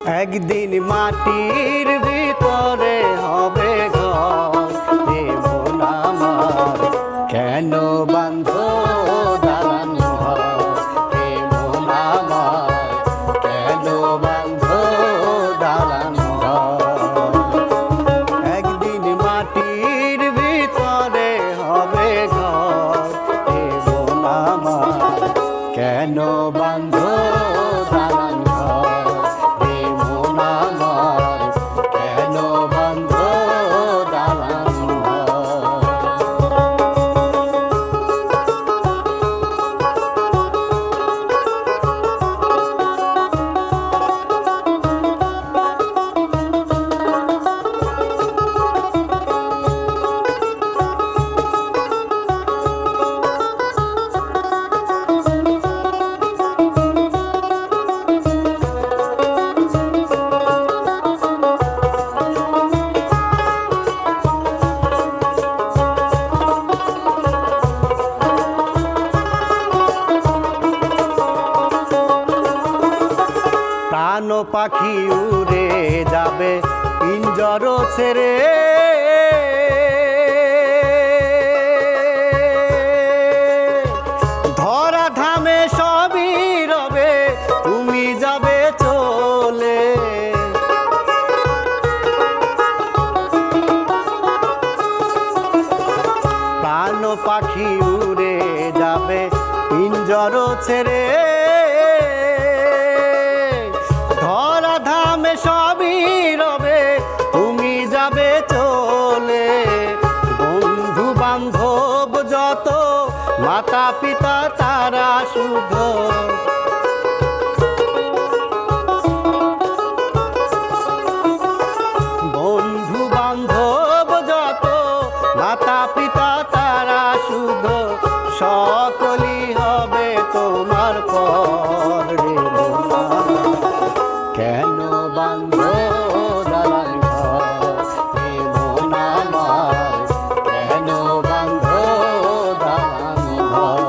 একদিন মাটির ভিতরে হবে ঘর, হে মন আমার কেন বাঁধো দালান ঘর, হে মন আমার কেন বাঁধো দালান ঘর। একদিন মাটির ভিতরে হবে ঘর, হে মন আমার কেন বাঁধো দালান ঘর, হে মন আমার কেন বাঁধো দালান ঘর। প্রাণ পাখি উড়ে যাবে পিঞ্জর ছেড়ে, ধরা ধামে সবই রবে তুমি যাবে চলে। প্রাণ পাখি উড়ে যাবে পিঞ্জর ছেড়ে, ধরা ধামে সবই রবে তুমি যাবে চলে। বন্ধু বান্ধব যত মাতা পিতা তারা শুধু, বন্ধু বান্ধব যত মাতা পিতা তারা শুধু, সকলই হবে তোমার পর, রে মন কেন বাঁধো দালান ঘর, হে মন আমার কেন বাঁধো দালান ঘর।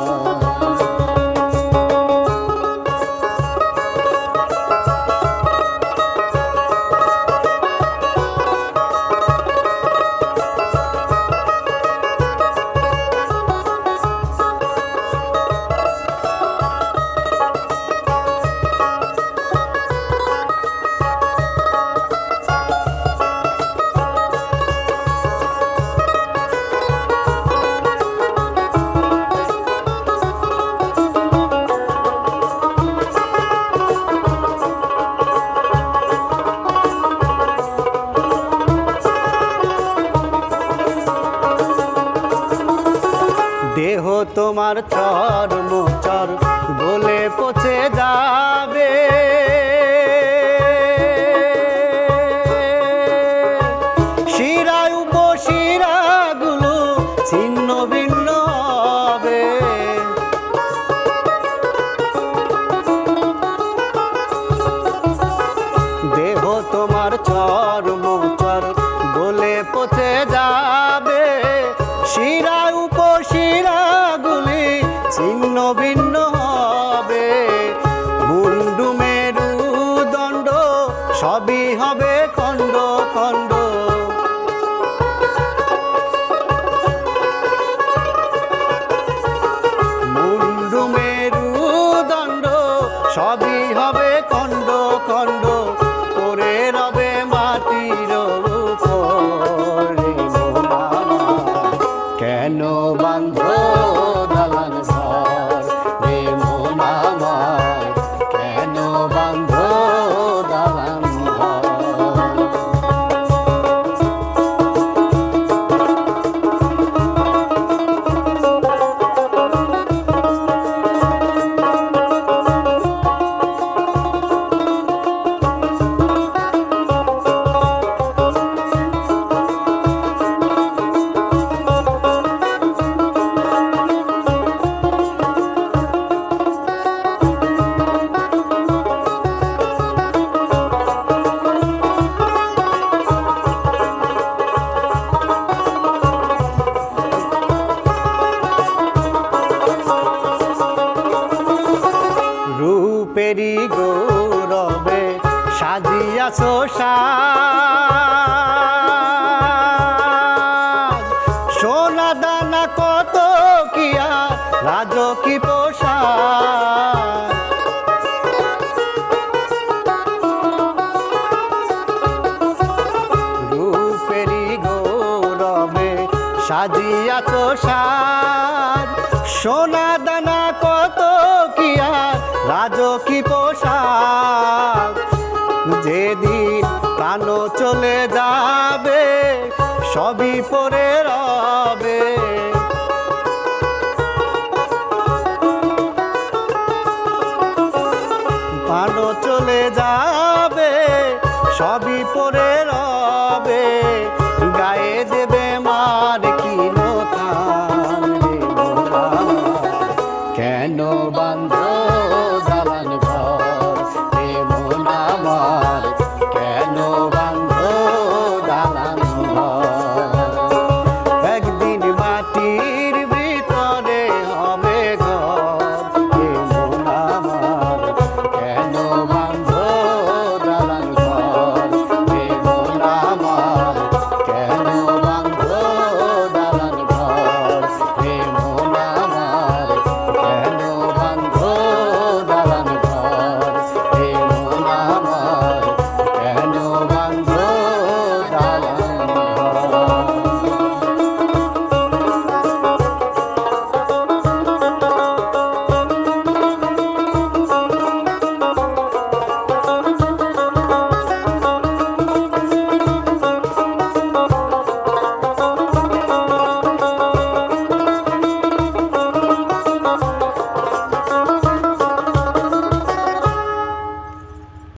দেহ তোমার চর্ম চর বলে পচে যাবে, শিরা উপশিরাগুলো ছিন্ন ভিন্ন হবে। দেহ তোমার চর্ম চর বলে পচে যাবে, শিরা উপশিরাগুলি ছিন্ন ভিন্ন হবে। মুন্ডু মেরুদণ্ড সবই হবে খণ্ড খণ্ড, মুন্ডু মেরুদণ্ড সবই হবে খণ্ড খণ্ড, পড়ে রবে মাটির উপর, রে মন আমার কেন বাঁধো দালান ঘর, রে মন আমার কেন বাঁধো দালান ঘর। সাজিয়াছো সাজ সোনা দানা কত কি আর রাজকী পোশাক রূপেরি গৌরবে সাজিয়াছো সাজ সোনা দানা কত কি আর রাজকী পোশাক যেদিন প্রাণ চলে যাবে সবই পরে রবে প্রাণ চলে যাবে সবই পরে